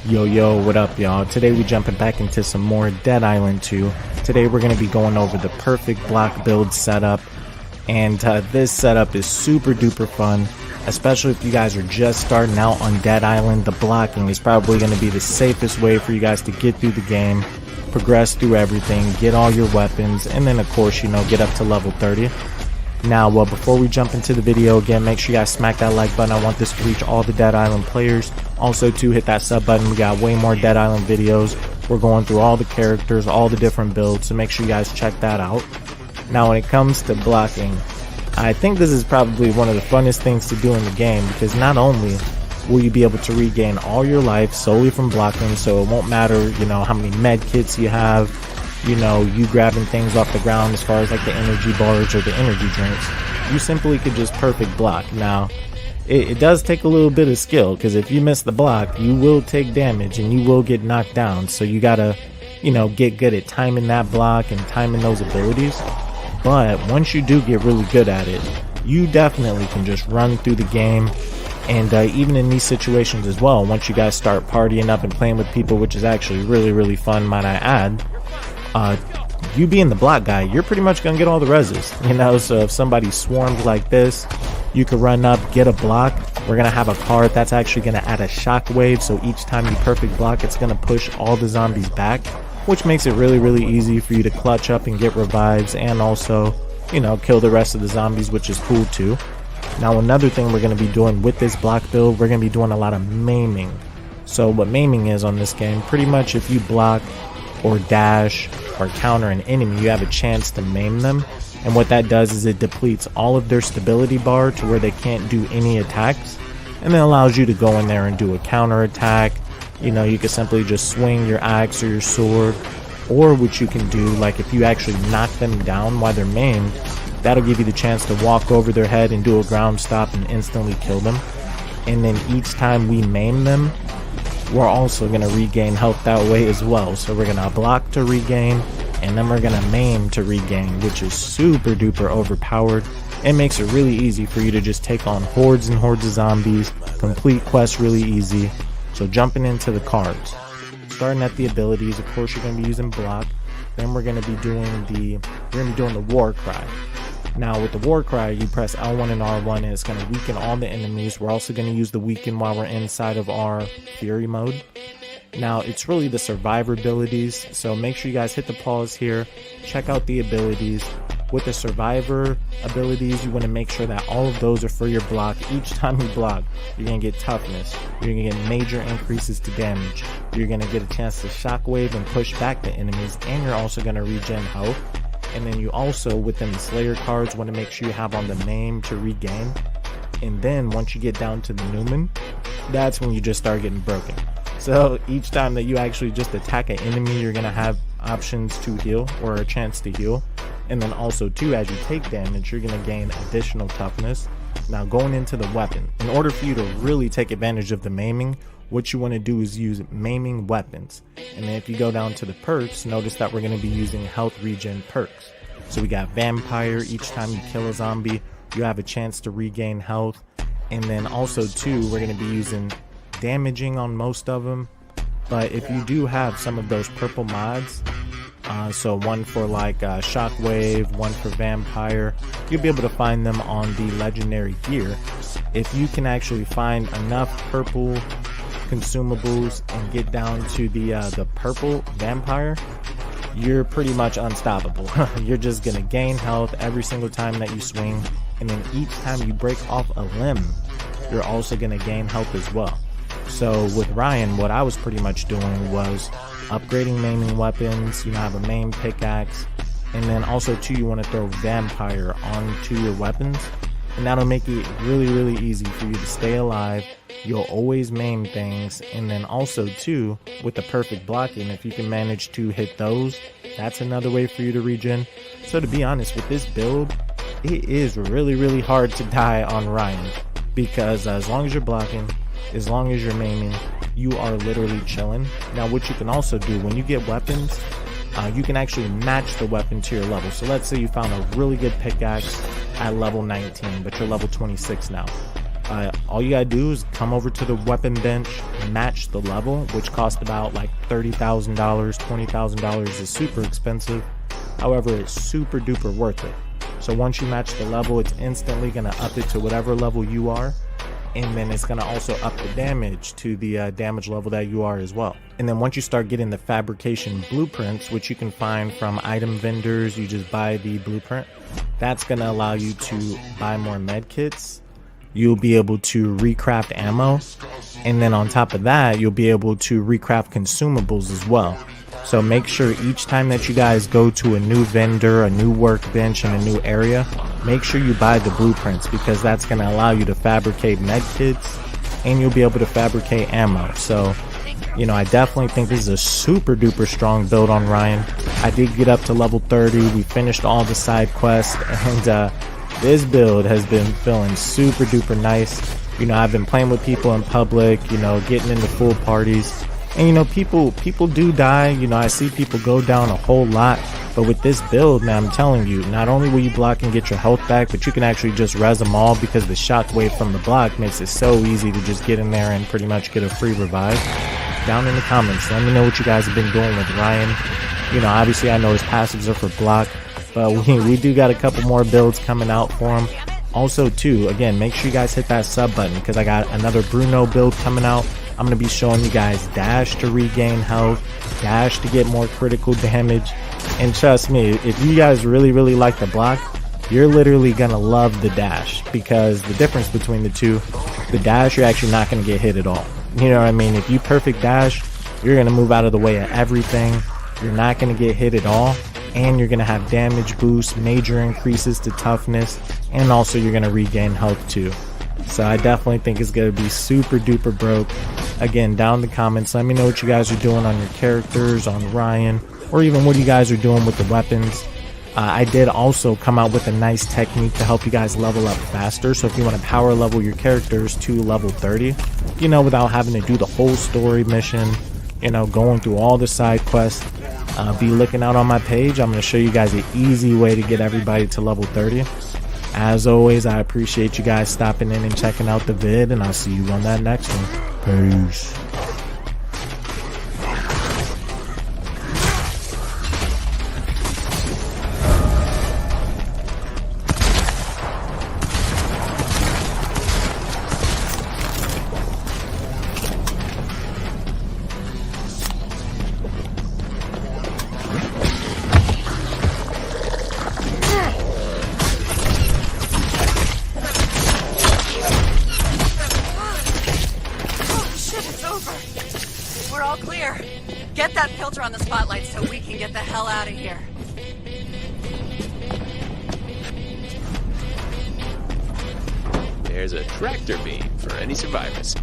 Yo, what up, y'all? Today we jumping back into some more Dead Island 2. Today we're going to be going over the perfect block build setup. And this setup is super duper fun, especially if you guys are just starting out on Dead Island. The blocking is probably going to be the safest way for you guys to get through the game, progress through everything, get all your weapons, and then of course, get up to level 30. Now, before we jump into the video, again, make sure you guys smack that like button. I want this to reach all the Dead Island players. Also, to hit that sub button. We got way more Dead Island videos. We're going through all the characters, all the different builds, so make sure you guys check that out. Now, when it comes to blocking, I think this is probably one of the funnest things to do in the game, because not only will you be able to regain all your life solely from blocking, so it won't matter, how many med kits you have, you grabbing things off the ground as far as like the energy bars or the energy drinks. You simply could just perfect block. Now, it does take a little bit of skill, because if you miss the block, you will take damage and you will get knocked down. So you gotta, get good at timing that block and timing those abilities. But once you do get really good at it, you definitely can just run through the game. And even in these situations as well, once you guys start partying up and playing with people, which is actually really fun, might I add, you being the block guy, you're pretty much gonna get all the reses, so if somebody swarms like this, you can run up, get a block. We're gonna have a card that's actually gonna add a shockwave, so each time you perfect block, it's gonna push all the zombies back, which makes it really easy for you to clutch up and get revives, and also, kill the rest of the zombies, which is cool too. Now, another thing we're gonna be doing with this block build, we're gonna be doing a lot of maiming. So what maiming is on this game, pretty much if you block or dash or counter an enemy, you have a chance to maim them. And what that does is it depletes all of their stability bar to where they can't do any attacks, and then allows you to go in there and do a counter attack. You can simply just swing your axe or your sword, or what you can do, like if you actually knock them down while they're maimed, that'll give you the chance to walk over their head and do a ground stop and instantly kill them. And then each time we maim them, we're also going to regain health that way as well. So we're going to block to regain, and then we're going to maim to regain, which is super duper overpowered. It makes it really easy for you to just take on hordes and hordes of zombies, complete quests really easy. So jumping into the cards, starting at the abilities, of course you're going to be using block. Then we're going to be doing the war cry. Now with the war cry, you press L1 and R1 and it's going to weaken all the enemies. We're also going to use the weaken while we're inside of our fury mode. Now it's really the survivor abilities, so make sure you guys hit the pause here, check out the abilities. With the survivor abilities, you want to make sure that all of those are for your block. Each time you block, you're going to get toughness, you're going to get major increases to damage, you're going to get a chance to shockwave and push back the enemies, and you're also going to regen health. And then you also, within the Slayer cards, want to make sure you have on the Maim to regain. And then once you get down to the Newman, that's when you just start getting broken. So each time that you actually just attack an enemy, you're going to have options to heal, or a chance to heal. And then also too, as you take damage, you're going to gain additional toughness. Now going into the weapon, in order for you to really take advantage of the maiming, what you want to do is use maiming weapons. And then if you go down to the perks, notice that we're going to be using health regen perks. So we got vampire. Each time you kill a zombie, you have a chance to regain health. And then also too, we're going to be using damaging on most of them. But if you do have some of those purple mods, so one for like shockwave, one for vampire, you'll be able to find them on the legendary gear. If you can actually find enough purple consumables and get down to the purple vampire, you're pretty much unstoppable. You're just gonna gain health every single time that you swing, and then each time you break off a limb, you're also gonna gain health as well. So with Ryan, what I was pretty much doing was upgrading maiming weapons. I have a maim pickaxe, and then also too, you want to throw vampire onto your weapons, and that'll make it really easy for you to stay alive. You'll always maim things. And then also too, with the perfect blocking, if you can manage to hit those, that's another way for you to regen. So to be honest, with this build, it is really hard to die on Ryan, because as long as you're blocking, as long as you're maiming, you are literally chilling. Now what you can also do when you get weapons, you can actually match the weapon to your level. So let's say you found a really good pickaxe at level 19, but you're level 26 now. all you gotta do is come over to the weapon bench, match the level, which cost about like $30,000, $20,000 is super expensive. However, it's super duper worth it. So once you match the level, it's instantly gonna up it to whatever level you are, and then it's gonna also up the damage to the damage level that you are as well. And then once you start getting the fabrication blueprints, which you can find from item vendors, you just buy the blueprint. That's gonna allow you to buy more med kits. You'll be able to recraft ammo, and then on top of that, you'll be able to recraft consumables as well. So make sure each time that you guys go to a new vendor, a new workbench in a new area, make sure you buy the blueprints, because that's going to allow you to fabricate med kits, and you'll be able to fabricate ammo. So, you know, I definitely think this is a super duper strong build on Ryan. I did get up to level 30. We finished all the side quests, and this build has been feeling super duper nice. You know, I've been playing with people in public, you know, getting into full parties. And you know, people do die. You know, I see people go down a whole lot. But with this build, man, I'm telling you, not only will you block and get your health back, but you can actually just res them all, because the shockwave from the block makes it so easy to just get in there and pretty much get a free revive. Down in the comments, let me know what you guys have been doing with Ryan. You know, obviously I know his passives are for block, but we do got a couple more builds coming out for him. Also too, again, make sure you guys hit that sub button, because I got another Bruno build coming out. I'm going to be showing you guys dash to regain health, dash to get more critical damage. And trust me, if you guys really like the block, you're literally going to love the dash, because the difference between the two, the dash, you're actually not going to get hit at all. You know what I mean? If you perfect dash, you're going to move out of the way of everything. You're not going to get hit at all. And you're going to have damage boost, major increases to toughness, and also you're going to regain health too. So I definitely think it's going to be super duper broke. Again, down in the comments, let me know what you guys are doing on your characters, on Ryan, or even what you guys are doing with the weapons. I did also come out with a nice technique to help you guys level up faster. So if you want to power level your characters to level 30, you know, without having to do the whole story mission, you know, going through all the side quests, be looking out on my page. I'm going to show you guys an easy way to get everybody to level 30. As always, I appreciate you guys stopping in and checking out the vid, and I'll see you on that next one. Peace. We're all clear. Get that filter on the spotlight so we can get the hell out of here. There's a tractor beam for any survivors.